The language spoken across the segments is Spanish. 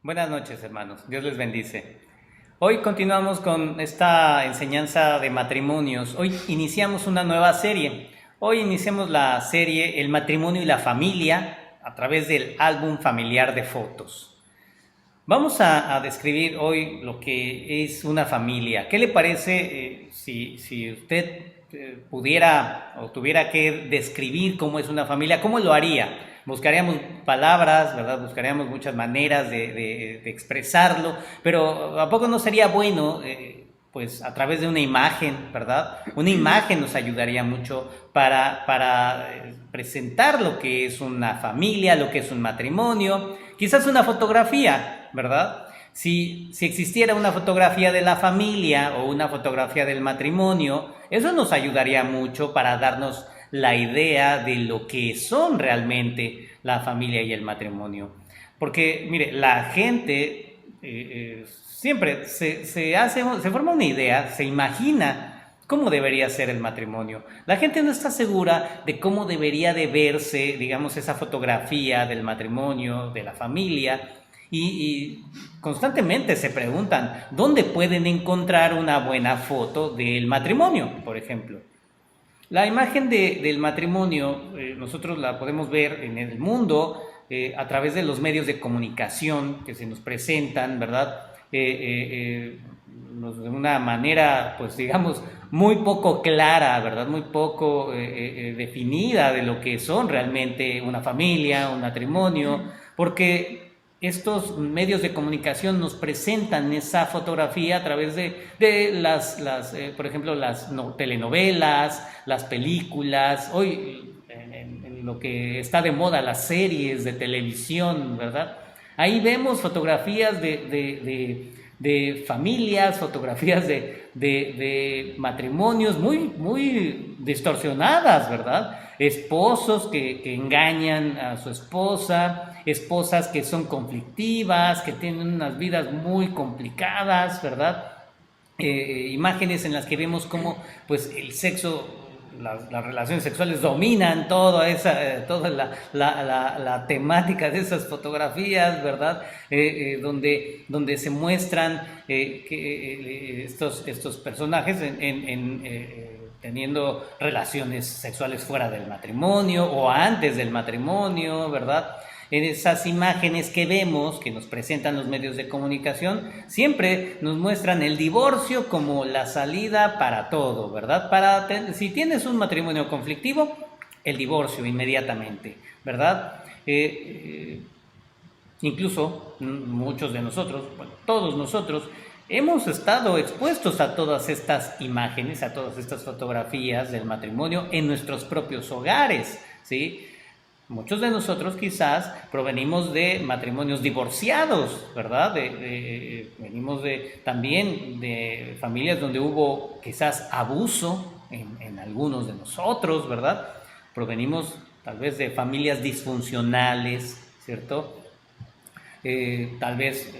Buenas noches, hermanos. Dios les bendice. Hoy continuamos con esta enseñanza de matrimonios. Hoy iniciamos una nueva serie. Hoy iniciamos la serie El matrimonio y la familia a través del álbum familiar de fotos. Vamos a describir hoy lo que es una familia. ¿Qué le parece si usted pudiera o tuviera que describir cómo es una familia? ¿Cómo lo haría? Buscaríamos palabras, ¿verdad? Buscaríamos muchas maneras de expresarlo, pero ¿a poco no sería bueno, pues a través de una imagen, ¿verdad? Una imagen nos ayudaría mucho para presentar lo que es una familia, lo que es un matrimonio, quizás una fotografía, ¿verdad? Si existiera una fotografía de la familia o una fotografía del matrimonio, eso nos ayudaría mucho para darnos la idea de lo que son realmente la familia y el matrimonio. Porque, mire, la gente siempre se forma una idea, se imagina cómo debería ser el matrimonio. La gente no está segura de cómo debería de verse, digamos, esa fotografía del matrimonio, de la familia, y constantemente se preguntan, ¿dónde pueden encontrar una buena foto del matrimonio, por ejemplo? La imagen del matrimonio nosotros la podemos ver en el mundo a través de los medios de comunicación que se nos presentan, ¿verdad? De una manera, pues digamos, muy poco clara, ¿verdad? Muy poco definida de lo que son realmente una familia, un matrimonio, porque estos medios de comunicación nos presentan esa fotografía a través de por ejemplo, las telenovelas, las películas, hoy en lo que está de moda, las series de televisión, ¿verdad? Ahí vemos fotografías de familias, fotografías de matrimonios muy distorsionadas, ¿verdad? Esposos que engañan a su esposa, esposas que son conflictivas, que tienen unas vidas muy complicadas, ¿verdad? Imágenes en las que vemos cómo pues el sexo, las relaciones sexuales dominan toda la temática de esas fotografías, ¿verdad? Donde se muestran estos personajes teniendo relaciones sexuales fuera del matrimonio o antes del matrimonio, ¿verdad? En esas imágenes que vemos, que nos presentan los medios de comunicación, siempre nos muestran el divorcio como la salida para todo, ¿verdad? Si tienes un matrimonio conflictivo, el divorcio inmediatamente, ¿verdad? Incluso muchos de nosotros, bueno, todos nosotros, hemos estado expuestos a todas estas imágenes, a todas estas fotografías del matrimonio en nuestros propios hogares, ¿sí? Muchos de nosotros quizás provenimos de matrimonios divorciados, ¿verdad? Venimos también de familias donde hubo quizás abuso en algunos de nosotros, ¿verdad? Provenimos tal vez de familias disfuncionales, ¿cierto? Tal vez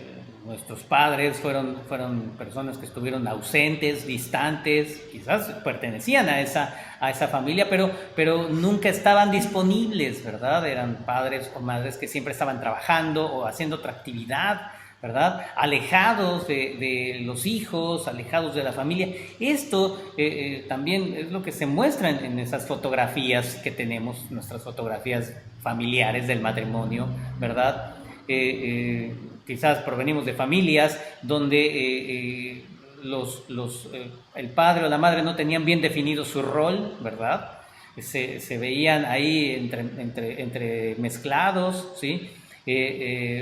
nuestros padres fueron personas que estuvieron ausentes, distantes, quizás pertenecían a esa familia, pero nunca estaban disponibles, ¿verdad? Eran padres o madres que siempre estaban trabajando o haciendo otra actividad, ¿verdad? Alejados de los hijos, alejados de la familia. Esto también es lo que se muestra en esas fotografías que tenemos, nuestras fotografías familiares del matrimonio, ¿verdad? Quizás provenimos de familias donde el padre o la madre no tenían bien definido su rol, ¿verdad? Se veían ahí entre mezclados, ¿sí?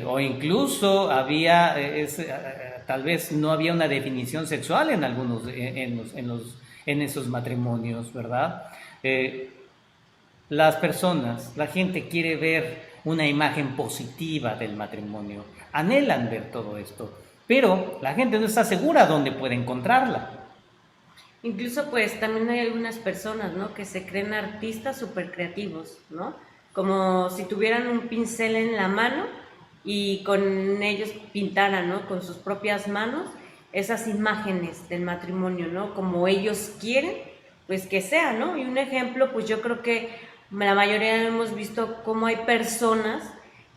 O incluso había, tal vez no había una definición sexual en algunos, en esos matrimonios, ¿verdad? La gente quiere ver una imagen positiva del matrimonio, anhelan ver todo esto, pero la gente no está segura dónde puede encontrarla. Incluso pues también hay algunas personas, ¿no? Que se creen artistas súper creativos, ¿no? Como si tuvieran un pincel en la mano y con ellos pintaran, ¿no? Con sus propias manos esas imágenes del matrimonio, ¿no? Como ellos quieren, pues que sea, ¿no? Y un ejemplo, pues yo creo que la mayoría hemos visto cómo hay personas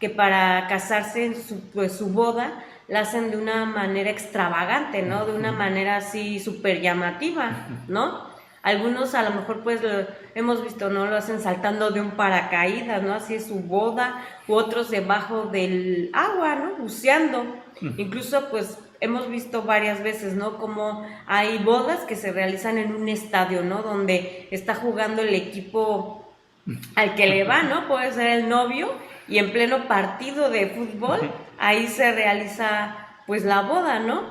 que para casarse en su boda la hacen de una manera extravagante, ¿no? De una manera así súper llamativa, ¿no? Algunos a lo mejor pues hemos visto, ¿no? Lo hacen saltando de un paracaídas, ¿no? Así es su boda, u otros debajo del agua, ¿no? Buceando. Incluso pues hemos visto varias veces, ¿no? Como hay bodas que se realizan en un estadio, ¿no? Donde está jugando el equipo al que le va, ¿no? Puede ser el novio y en pleno partido de fútbol, ahí se realiza pues la boda, ¿no?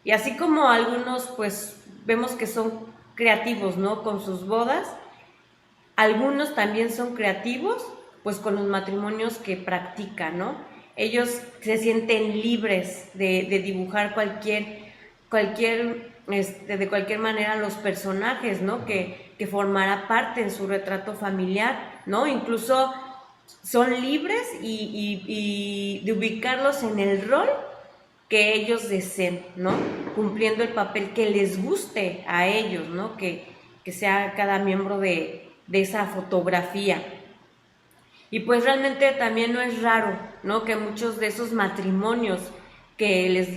Y así como algunos pues vemos que son creativos, ¿no? Con sus bodas, algunos también son creativos pues con los matrimonios que practican, ¿no? Ellos se sienten libres de dibujar de cualquier manera los personajes, ¿no? Que formará parte en su retrato familiar, ¿no? Incluso son libres y de ubicarlos en el rol que ellos deseen, ¿no? Cumpliendo el papel que les guste a ellos, ¿no? Que sea cada miembro de esa fotografía. Y pues realmente también no es raro, ¿no? Que muchos de esos matrimonios que les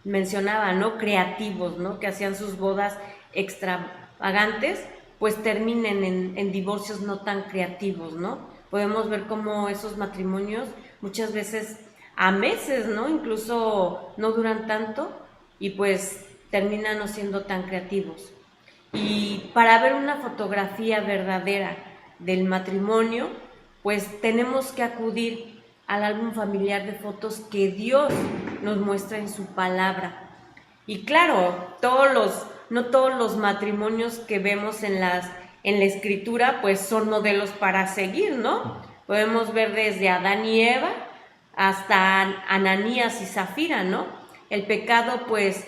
mencionaba, ¿no? Creativos, ¿no? Que hacían sus bodas extravagantes, pues terminen en divorcios no tan creativos, ¿no? Podemos ver cómo esos matrimonios muchas veces a meses, ¿no? Incluso no duran tanto y pues terminan no siendo tan creativos. Y para ver una fotografía verdadera del matrimonio, pues tenemos que acudir al álbum familiar de fotos que Dios nos muestra en su palabra. Y claro, no todos los matrimonios que vemos en la escritura pues son modelos para seguir, ¿no? Podemos ver desde Adán y Eva hasta Ananías y Zafira, ¿no? El pecado pues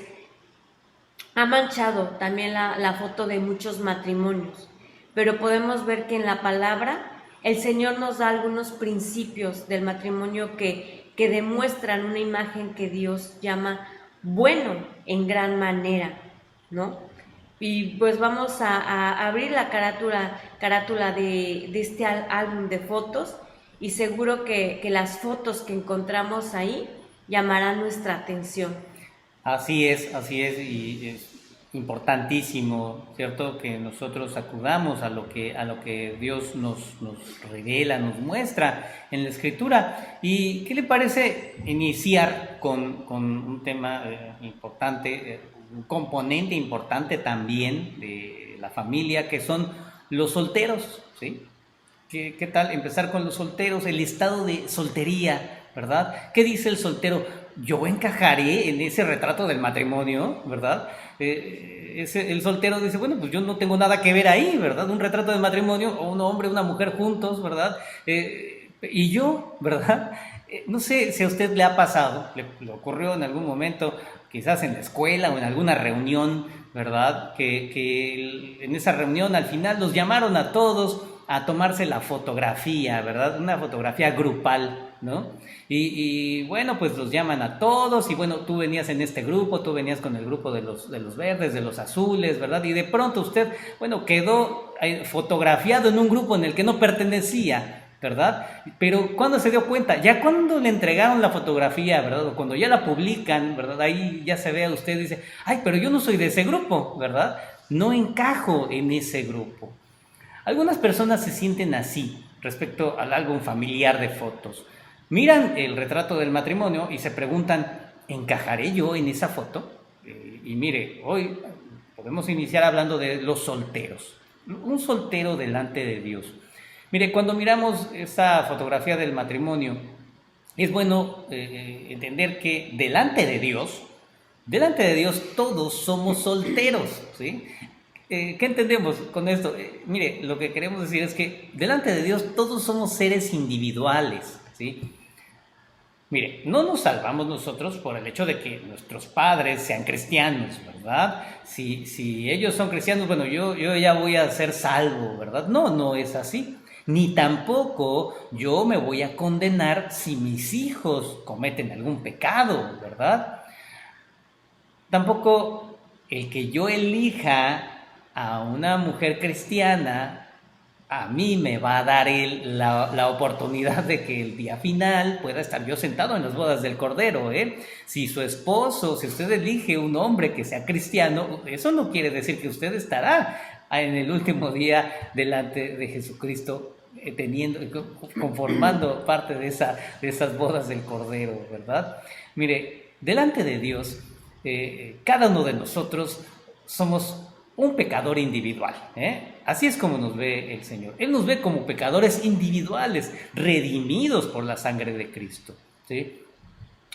ha manchado también la foto de muchos matrimonios, pero podemos ver que en la palabra el Señor nos da algunos principios del matrimonio que demuestran una imagen que Dios llama bueno en gran manera, ¿no? Y pues vamos a abrir la carátula de este álbum de fotos y seguro que las fotos que encontramos ahí llamarán nuestra atención. Así es, y es importantísimo, ¿cierto? Que nosotros acudamos a lo que Dios nos revela, nos muestra en la Escritura. ¿Y qué le parece iniciar con un tema importante, un componente importante también de la familia, que son los solteros, ¿sí? ¿Qué tal empezar con los solteros, el estado de soltería, ¿verdad? ¿Qué dice el soltero? Yo encajaré en ese retrato del matrimonio, ¿verdad? El soltero dice, bueno, pues yo no tengo nada que ver ahí, ¿verdad? Un retrato del matrimonio, o un hombre, una mujer juntos, ¿verdad? Y yo, ¿verdad? No sé si a usted le ha pasado, le ocurrió en algún momento, quizás en la escuela o en alguna reunión, ¿verdad? Que en esa reunión al final los llamaron a todos a tomarse la fotografía, ¿verdad? Una fotografía grupal, ¿no? Y bueno, pues los llaman a todos y bueno, tú venías en este grupo, tú venías con el grupo de los verdes, de los azules, ¿verdad? Y de pronto usted, bueno, quedó fotografiado en un grupo en el que no pertenecía, ¿verdad? Pero ¿cuándo se dio cuenta? Ya cuando le entregaron la fotografía, ¿verdad? O cuando ya la publican, ¿verdad? Ahí ya se ve a usted y dice, ay, pero yo no soy de ese grupo, ¿verdad? No encajo en ese grupo. Algunas personas se sienten así respecto al álbum familiar de fotos. Miran el retrato del matrimonio y se preguntan, ¿encajaré yo en esa foto? Y mire, hoy podemos iniciar hablando de los solteros. Un soltero delante de Dios. Mire, cuando miramos esa fotografía del matrimonio, es bueno entender que delante de Dios todos somos solteros, ¿sí? ¿Qué entendemos con esto? Mire, lo que queremos decir es que delante de Dios todos somos seres individuales, ¿sí? Mire, no nos salvamos nosotros por el hecho de que nuestros padres sean cristianos, ¿verdad? Si ellos son cristianos, bueno, yo ya voy a ser salvo, ¿verdad? No es así. Ni tampoco yo me voy a condenar si mis hijos cometen algún pecado, ¿verdad? Tampoco el que yo elija a una mujer cristiana a mí me va a dar la oportunidad de que el día final pueda estar yo sentado en las bodas del Cordero, ¿eh? Si su esposo, si usted elige un hombre que sea cristiano, eso no quiere decir que usted estará en el último día delante de Jesucristo, conformando parte de esas bodas del Cordero, ¿verdad? Mire, delante de Dios, cada uno de nosotros somos un pecador individual, ¿eh? Así es como nos ve el Señor. Él nos ve como pecadores individuales, redimidos por la sangre de Cristo, ¿sí?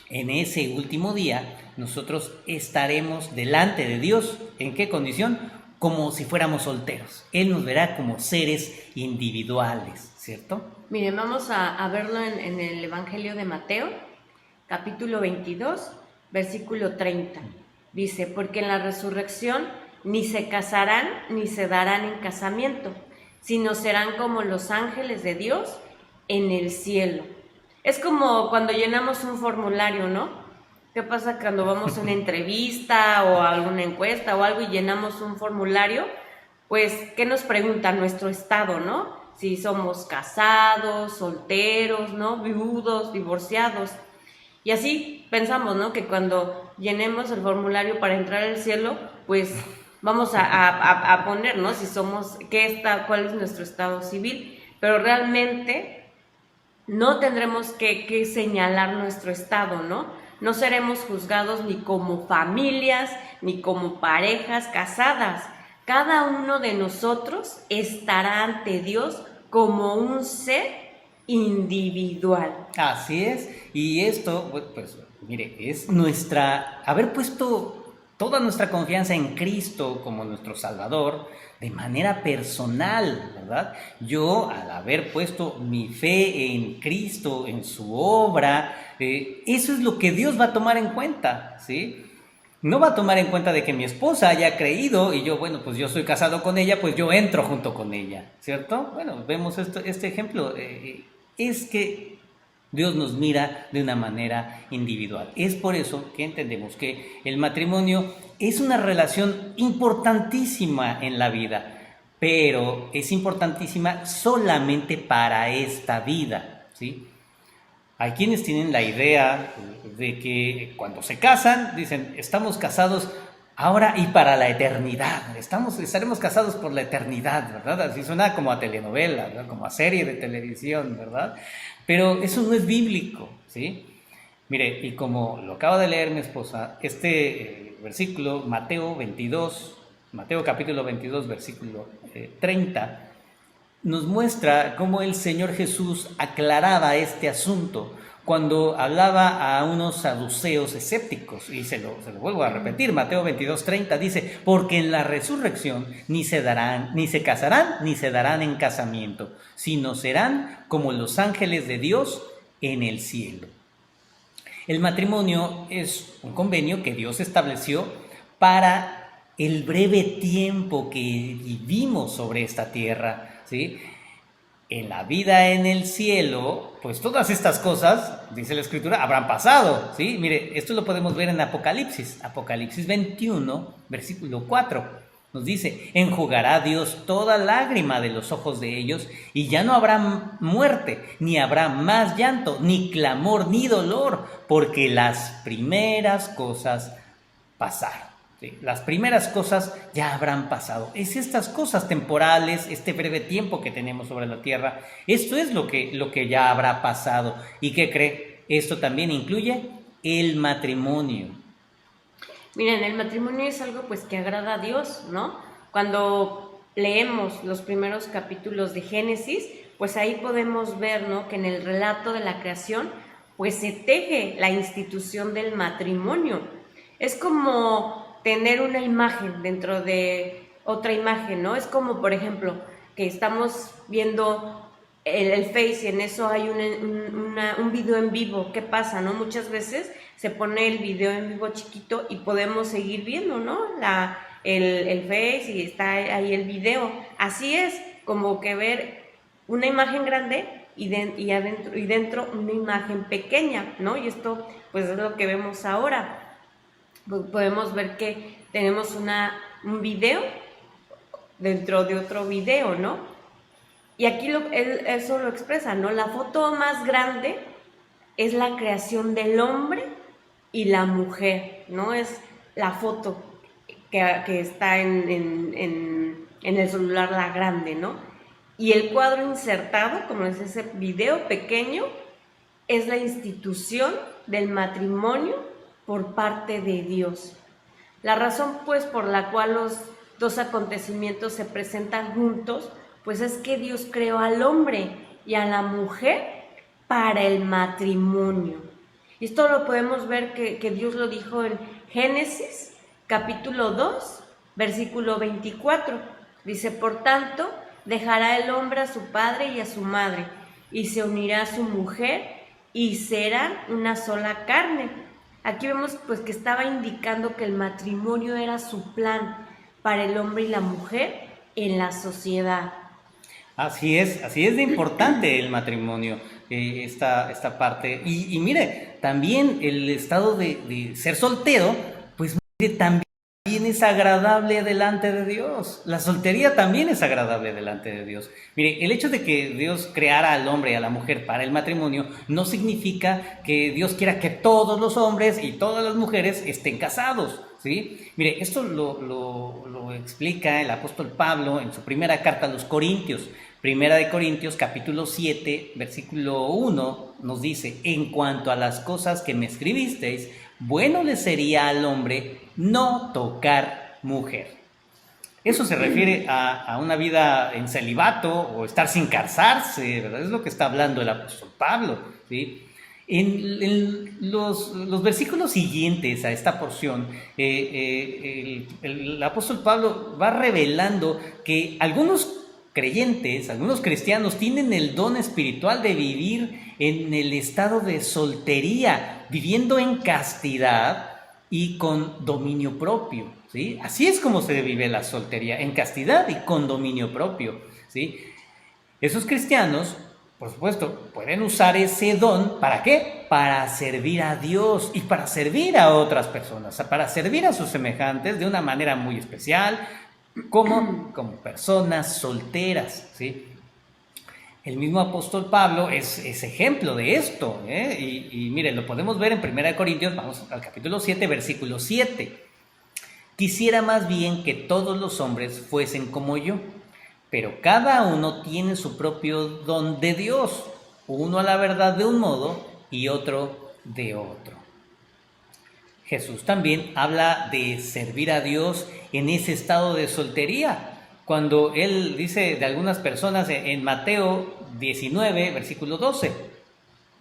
En ese último día, nosotros estaremos delante de Dios. ¿En qué condición? Como si fuéramos solteros. Él nos verá como seres individuales, ¿cierto? Miren, vamos a verlo en el Evangelio de Mateo, capítulo 22, versículo 30. Dice, porque en la resurrección ni se casarán ni se darán en casamiento, sino serán como los ángeles de Dios en el cielo. Es como cuando llenamos un formulario, ¿no? ¿Qué pasa cuando vamos a una entrevista o a alguna encuesta o algo y llenamos un formulario? Pues, ¿qué nos pregunta? Nuestro estado, ¿no? Si somos casados, solteros, ¿no? Viudos, divorciados. Y así pensamos, ¿no? Que cuando llenemos el formulario para entrar al cielo, pues vamos a poner, ¿no? Si somos, cuál es nuestro estado civil, pero realmente no tendremos que señalar nuestro estado, ¿no? No seremos juzgados ni como familias, ni como parejas casadas. Cada uno de nosotros estará ante Dios como un ser individual. Así es, y esto, pues, mire, es haber puesto toda nuestra confianza en Cristo como nuestro Salvador de manera personal, ¿verdad? Yo, al haber puesto mi fe en Cristo, en su obra, eso es lo que Dios va a tomar en cuenta, ¿sí? No va a tomar en cuenta de que mi esposa haya creído y yo, bueno, pues yo soy casado con ella, pues yo entro junto con ella, ¿cierto? Bueno, vemos este ejemplo, es que Dios nos mira de una manera individual. Es por eso que entendemos que el matrimonio es una relación importantísima en la vida, pero es importantísima solamente para esta vida, ¿sí? Hay quienes tienen la idea de que cuando se casan, dicen, estamos casados ahora y para la eternidad, estaremos casados por la eternidad, ¿verdad? Así suena como a telenovela, ¿verdad? Como a serie de televisión, ¿verdad? Pero eso no es bíblico, ¿sí? Mire, y como lo acaba de leer mi esposa, este versículo, Mateo capítulo 22, versículo 30, nos muestra cómo el Señor Jesús aclaraba este asunto cuando hablaba a unos saduceos escépticos, y se lo vuelvo a repetir, Mateo 22:30 dice, porque en la resurrección ni se casarán, ni se darán en casamiento, sino serán como los ángeles de Dios en el cielo. El matrimonio es un convenio que Dios estableció para el breve tiempo que vivimos sobre esta tierra, ¿sí? En la vida en el cielo, pues todas estas cosas, dice la Escritura, habrán pasado, ¿sí? Mire, esto lo podemos ver en Apocalipsis 21, versículo 4. Nos dice, enjugará Dios toda lágrima de los ojos de ellos y ya no habrá muerte, ni habrá más llanto, ni clamor, ni dolor, porque las primeras cosas pasaron. Sí, las primeras cosas ya habrán pasado. Es estas cosas temporales, este breve tiempo que tenemos sobre la tierra, esto es lo que ya habrá pasado. ¿Y qué cree? Esto también incluye el matrimonio. Miren, el matrimonio es algo pues que agrada a Dios, ¿no? Cuando leemos los primeros capítulos de Génesis, pues ahí podemos ver, ¿no? Que en el relato de la creación, pues se teje la institución del matrimonio. Es como tener una imagen dentro de otra imagen, ¿no? Es como, por ejemplo, que estamos viendo el Face y en eso hay un video en vivo. ¿Qué pasa, no? Muchas veces se pone el video en vivo chiquito y podemos seguir viendo, ¿no? El Face y está ahí el video. Así es, como que ver una imagen grande y dentro una imagen pequeña, ¿no? Y esto pues es lo que vemos ahora. Podemos ver que tenemos un video dentro de otro video, ¿no? Y aquí eso lo expresa, ¿no? La foto más grande es la creación del hombre y la mujer, ¿no? Es la foto que está en el celular, la grande, ¿no? Y el cuadro insertado, como es ese video pequeño, es la institución del matrimonio por parte de Dios. La razón, pues, por la cual los dos acontecimientos se presentan juntos, pues es que Dios creó al hombre y a la mujer para el matrimonio. Y esto lo podemos ver que Dios lo dijo en Génesis, capítulo 2, versículo 24. Dice, por tanto, dejará el hombre a su padre y a su madre, y se unirá a su mujer, y serán una sola carne. Aquí vemos pues que estaba indicando que el matrimonio era su plan para el hombre y la mujer en la sociedad. Así es de importante el matrimonio, esta parte. Y mire, también el estado de ser soltero, pues mire, también es agradable delante de Dios. La soltería también es agradable delante de Dios. Mire, el hecho de que Dios creara al hombre y a la mujer para el matrimonio no significa que Dios quiera que todos los hombres y todas las mujeres estén casados, ¿sí? Mire, esto lo explica el apóstol Pablo en su primera carta a los Corintios. Primera de Corintios, capítulo 7, versículo 1, nos dice, en cuanto a las cosas que me escribisteis, bueno le sería al hombre no tocar mujer. Eso se refiere a una vida en celibato o estar sin casarse, ¿verdad? Es lo que está hablando el apóstol Pablo, ¿sí? En los versículos siguientes a esta porción, el apóstol Pablo va revelando que algunos creyentes, algunos cristianos tienen el don espiritual de vivir en el estado de soltería, viviendo en castidad y con dominio propio, ¿sí? Así es como se vive la soltería, en castidad y con dominio propio, ¿sí? Esos cristianos, por supuesto, pueden usar ese don, ¿para qué? Para servir a Dios y para servir a otras personas, para servir a sus semejantes de una manera muy especial, como personas solteras, ¿sí? El mismo apóstol Pablo es ejemplo de esto, ¿eh? Y mire, lo podemos ver en 1 Corintios, vamos al capítulo 7, versículo 7. Quisiera más bien que todos los hombres fuesen como yo, pero cada uno tiene su propio don de Dios, uno a la verdad de un modo y otro de otro. Jesús también habla de servir a Dios en ese estado de soltería. Cuando él dice de algunas personas en Mateo 19, versículo 12.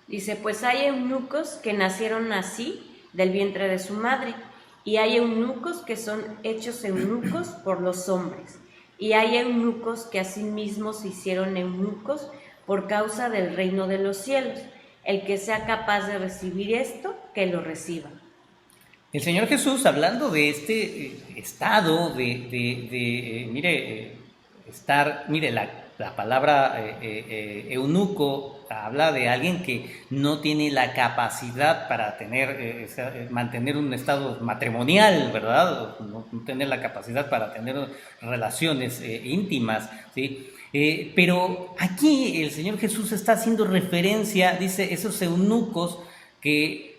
Dice, pues hay eunucos que nacieron así del vientre de su madre, y hay eunucos que son hechos eunucos por los hombres, y hay eunucos que asimismo se hicieron eunucos por causa del reino de los cielos. El que sea capaz de recibir esto, que lo reciba. El Señor Jesús, hablando de este estado mire, la palabra eunuco habla de alguien que no tiene la capacidad para mantener un estado matrimonial, ¿verdad? No tener la capacidad para tener relaciones íntimas, ¿sí? Pero aquí el Señor Jesús está haciendo referencia, dice, esos eunucos que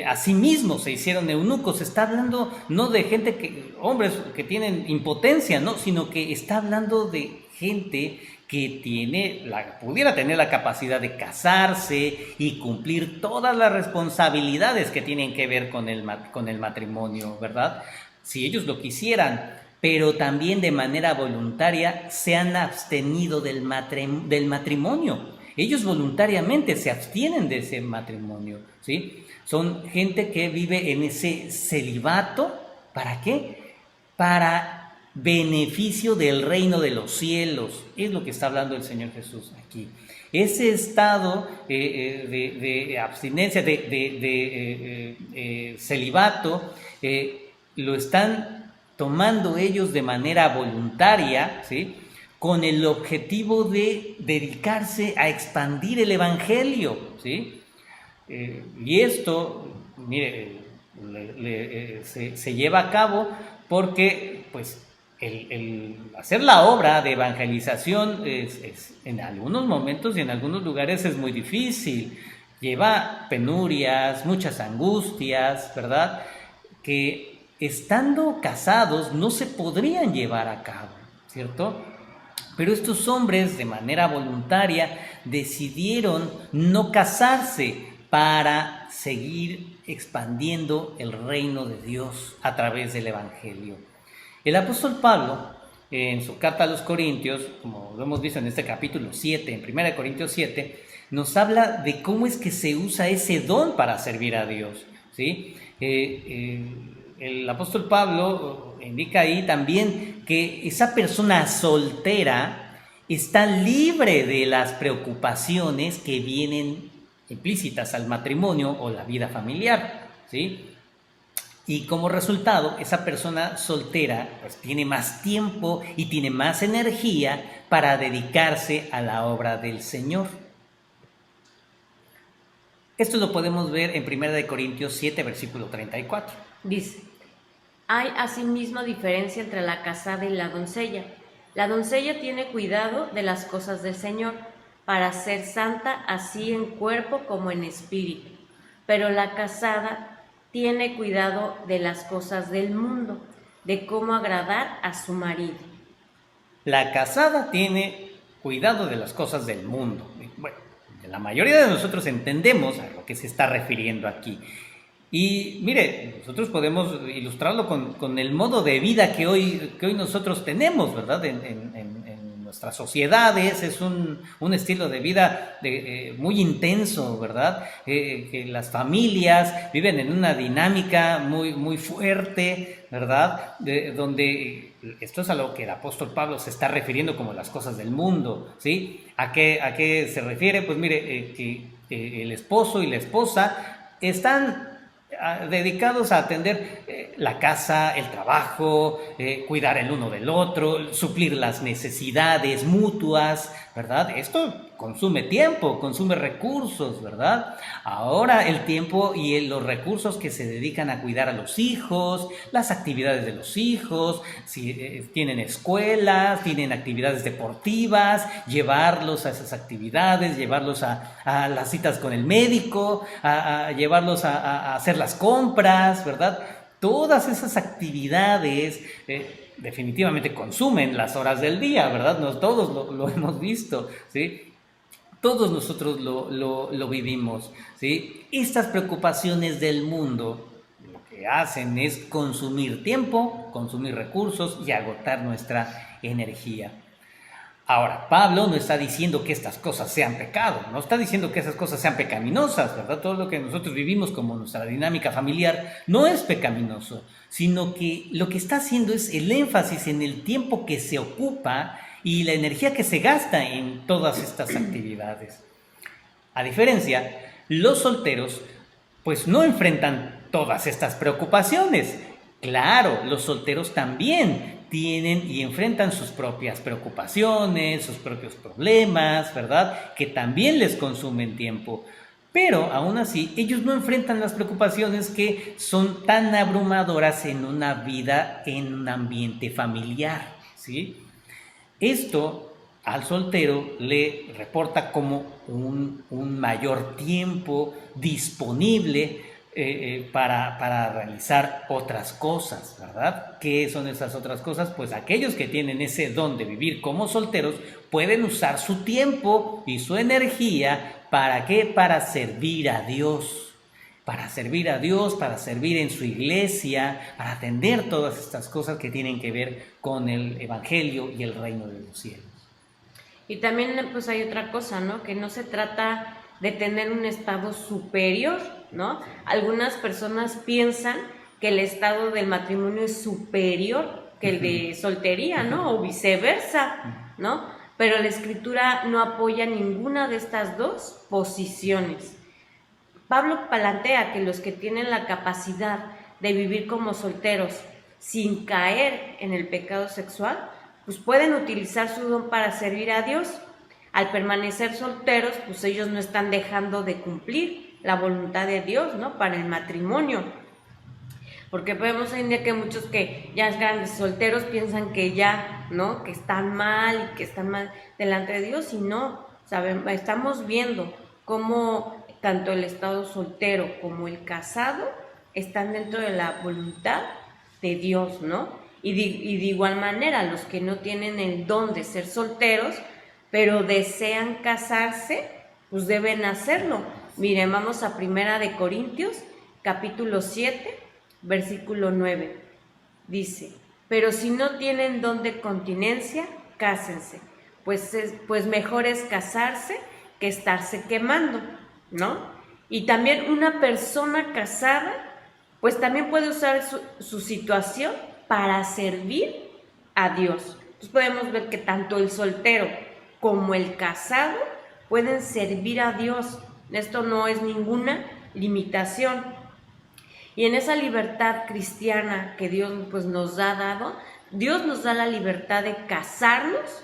asimismo se hicieron eunucos. Está hablando no de hombres que tienen impotencia, no, sino que está hablando de gente que pudiera tener la capacidad de casarse y cumplir todas las responsabilidades que tienen que ver con el matrimonio, ¿verdad? Si ellos lo quisieran, pero también de manera voluntaria se han abstenido del matrimonio. Ellos voluntariamente se abstienen de ese matrimonio, ¿sí? Son gente que vive en ese celibato, ¿para qué? Para beneficio del reino de los cielos, es lo que está hablando el Señor Jesús aquí. Ese estado de abstinencia, de celibato, lo están tomando ellos de manera voluntaria, ¿sí? Con el objetivo de dedicarse a expandir el evangelio, ¿sí? Y esto, mire, se lleva a cabo porque pues el hacer la obra de evangelización en algunos momentos y en algunos lugares es muy difícil. Lleva penurias, muchas angustias, ¿verdad? Que estando casados no se podrían llevar a cabo, ¿cierto? Pero estos hombres de manera voluntaria decidieron no casarse para seguir expandiendo el reino de Dios a través del Evangelio. El apóstol Pablo, en su carta a los Corintios, como lo hemos visto en este capítulo 7, en 1 Corintios 7, nos habla de cómo es que se usa ese don para servir a Dios, ¿sí? El apóstol Pablo indica ahí también que esa persona soltera está libre de las preocupaciones que vienen implícitas al matrimonio o la vida familiar, ¿sí? Y como resultado, esa persona soltera pues tiene más tiempo y tiene más energía para dedicarse a la obra del Señor. Esto lo podemos ver en 1 Corintios 7, versículo 34. Dice, hay asimismo diferencia entre la casada y la doncella. La doncella tiene cuidado de las cosas del Señor, para ser santa así en cuerpo como en espíritu. Pero la casada tiene cuidado de las cosas del mundo, de cómo agradar a su marido. La casada tiene cuidado de las cosas del mundo. Bueno, la mayoría de nosotros entendemos a lo que se está refiriendo aquí. Y mire, nosotros podemos ilustrarlo con el modo de vida que hoy nosotros tenemos, ¿verdad? En nuestras sociedades es un estilo de vida muy intenso, ¿verdad? Que las familias viven en una dinámica muy fuerte, ¿verdad? Donde esto es a lo que el apóstol Pablo se está refiriendo como las cosas del mundo, ¿sí? ¿A qué se refiere? Pues mire, que el esposo y la esposa están dedicados a atender la casa, el trabajo, cuidar el uno del otro, suplir las necesidades mutuas, ¿verdad? Esto consume tiempo, consume recursos, ¿verdad? Ahora el tiempo y los recursos que se dedican a cuidar a los hijos, las actividades de los hijos, si tienen escuelas, tienen actividades deportivas, llevarlos a esas actividades, llevarlos a las citas con el médico, a llevarlos a hacer las compras, ¿verdad? Todas esas actividades definitivamente consumen las horas del día, ¿verdad? Todos lo hemos visto, ¿sí? Todos nosotros lo vivimos, ¿sí? Estas preocupaciones del mundo lo que hacen es consumir tiempo, consumir recursos y agotar nuestra energía. Ahora, Pablo no está diciendo que estas cosas sean pecado, no está diciendo que esas cosas sean pecaminosas, ¿verdad? Todo lo que nosotros vivimos como nuestra dinámica familiar no es pecaminoso, sino que lo que está haciendo es el énfasis en el tiempo que se ocupa y la energía que se gasta en todas estas actividades. A diferencia, los solteros pues no enfrentan todas estas preocupaciones. Claro, los solteros también tienen y enfrentan sus propias preocupaciones, sus propios problemas, ¿verdad? Que también les consumen tiempo. Pero aún así, ellos no enfrentan las preocupaciones que son tan abrumadoras en una vida, en un ambiente familiar, ¿sí? Esto al soltero le reporta como un mayor tiempo disponible para realizar otras cosas, ¿verdad? ¿Qué son esas otras cosas? Pues aquellos que tienen ese don de vivir como solteros pueden usar su tiempo y su energía, ¿para qué? Para servir a Dios, para servir a Dios, para servir en su iglesia, para atender todas estas cosas que tienen que ver con el evangelio y el reino de los cielos. Y también pues hay otra cosa, ¿no? Que no se trata de tener un estado superior, ¿no? Algunas personas piensan que el estado del matrimonio es superior que el de soltería, ¿no? O viceversa, ¿no? Pero la Escritura no apoya ninguna de estas dos posiciones. Pablo plantea que los que tienen la capacidad de vivir como solteros sin caer en el pecado sexual, pues pueden utilizar su don para servir a Dios. Al permanecer solteros, pues ellos no están dejando de cumplir la voluntad de Dios, ¿no? Para el matrimonio. porque vemos hoy en día que muchos que ya es grandes solteros piensan que ya, ¿no? Que están mal y que están mal delante de Dios, y no, estamos viendo cómo tanto el estado soltero como el casado están dentro de la voluntad de Dios, ¿no? Y de igual manera, los que no tienen el don de ser solteros, pero desean casarse, pues deben hacerlo. Miren, vamos a Primera de Corintios, capítulo 7, versículo 9. Dice, pero si no tienen don de continencia, cásense, pues mejor es casarse que estarse quemando, ¿no? Y también una persona casada, pues también puede usar su situación para servir a Dios. Entonces podemos ver que tanto el soltero como el casado pueden servir a Dios. Esto no es ninguna limitación. Y en esa libertad cristiana que Dios pues nos ha dado, Dios nos da la libertad de casarnos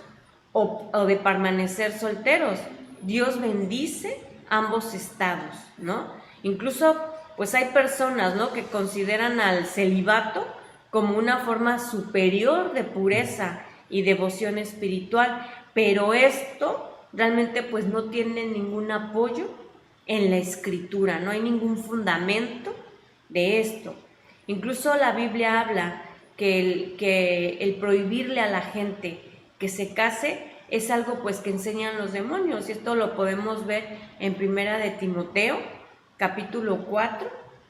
o de permanecer solteros. Dios bendice ambos estados, ¿no? Incluso pues hay personas, ¿no?, que consideran al celibato como una forma superior de pureza y devoción espiritual, pero esto realmente pues no tiene ningún apoyo en la escritura, no hay ningún fundamento de esto. Incluso la Biblia habla que el prohibirle a la gente que se case es algo pues que enseñan los demonios, y esto lo podemos ver en Primera de Timoteo, capítulo 4,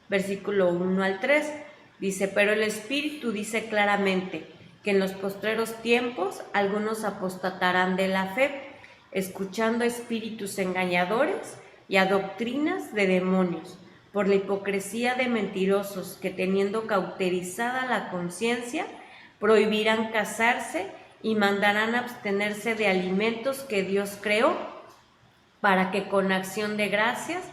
versículo 1 al 3. Dice, pero el Espíritu dice claramente que en los postreros tiempos algunos apostatarán de la fe, escuchando espíritus engañadores y a doctrinas de demonios, por la hipocresía de mentirosos que, teniendo cauterizada la conciencia, prohibirán casarse y mandarán abstenerse de alimentos que Dios creó, para que con acción de gracias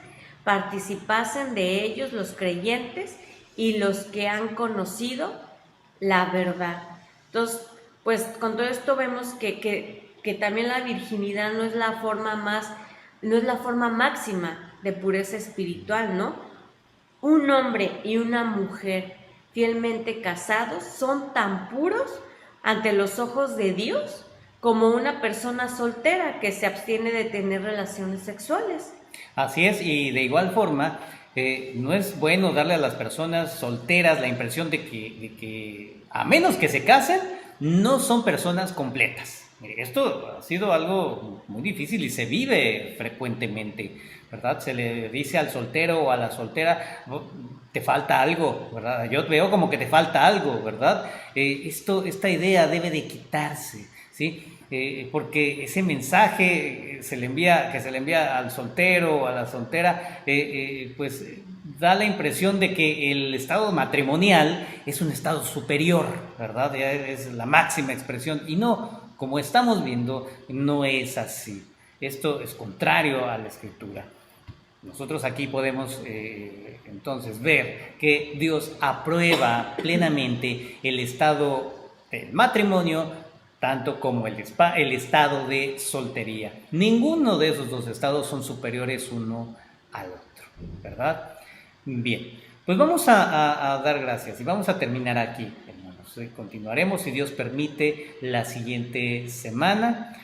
participasen de ellos los creyentes y los que han conocido la verdad. Entonces, pues con todo esto vemos que también la virginidad no es la forma máxima de pureza espiritual, ¿no? Un hombre y una mujer fielmente casados son tan puros ante los ojos de Dios como una persona soltera que se abstiene de tener relaciones sexuales. Así es, y de igual forma, no es bueno darle a las personas solteras la impresión de que a menos que se casen, no son personas completas. Esto ha sido algo muy difícil y se vive frecuentemente, ¿verdad? Se le dice al soltero o a la soltera, oh, te falta algo, ¿verdad? Yo veo como que te falta algo, ¿verdad? Esta idea debe de quitarse, ¿sí? Porque ese mensaje que se le envía al soltero o a la soltera, pues da la impresión de que el estado matrimonial es un estado superior, ¿verdad? Ya es la máxima expresión, y no, como estamos viendo, no es así. Esto es contrario a la Escritura. Nosotros aquí podemos entonces ver que Dios aprueba plenamente el estado del matrimonio, tanto como el estado de soltería. Ninguno de esos dos estados son superiores uno al otro, ¿verdad? Bien, pues vamos a dar gracias y vamos a terminar aquí, hermanos. Continuaremos, si Dios permite, la siguiente semana,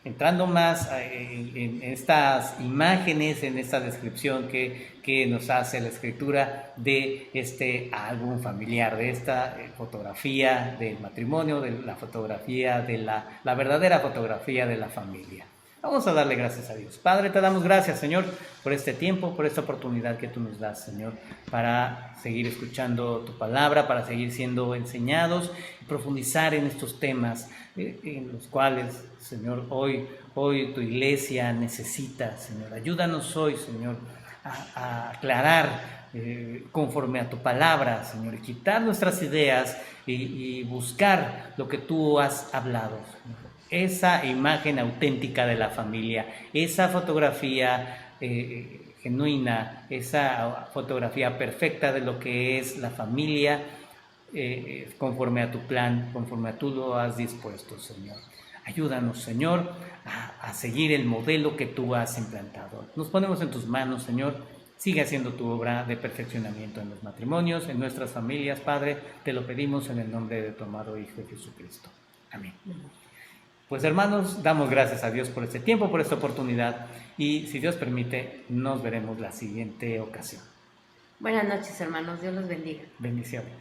entrando más en estas imágenes, en esta descripción que nos hace la Escritura de este álbum familiar, de esta fotografía del matrimonio, de la fotografía de la verdadera fotografía de la familia. Vamos a darle gracias a Dios. Padre, te damos gracias, Señor, por este tiempo, por esta oportunidad que tú nos das, Señor, para seguir escuchando tu palabra, para seguir siendo enseñados y profundizar en estos temas en los cuales, Señor, hoy tu iglesia necesita, Señor. Ayúdanos hoy, Señor, a aclarar conforme a tu palabra, Señor, y quitar nuestras ideas y buscar lo que tú has hablado, Señor. Esa imagen auténtica de la familia, esa fotografía genuina, esa fotografía perfecta de lo que es la familia, conforme a tu plan, conforme a tú lo has dispuesto, Señor. Ayúdanos, Señor, a seguir el modelo que tú has implantado. Nos ponemos en tus manos, Señor, sigue haciendo tu obra de perfeccionamiento en los matrimonios, en nuestras familias, Padre, te lo pedimos en el nombre de tu amado Hijo Jesucristo. Amén. Pues hermanos, damos gracias a Dios por este tiempo, por esta oportunidad y si Dios permite, nos veremos la siguiente ocasión. Buenas noches, hermanos. Dios los bendiga. Bendiciones.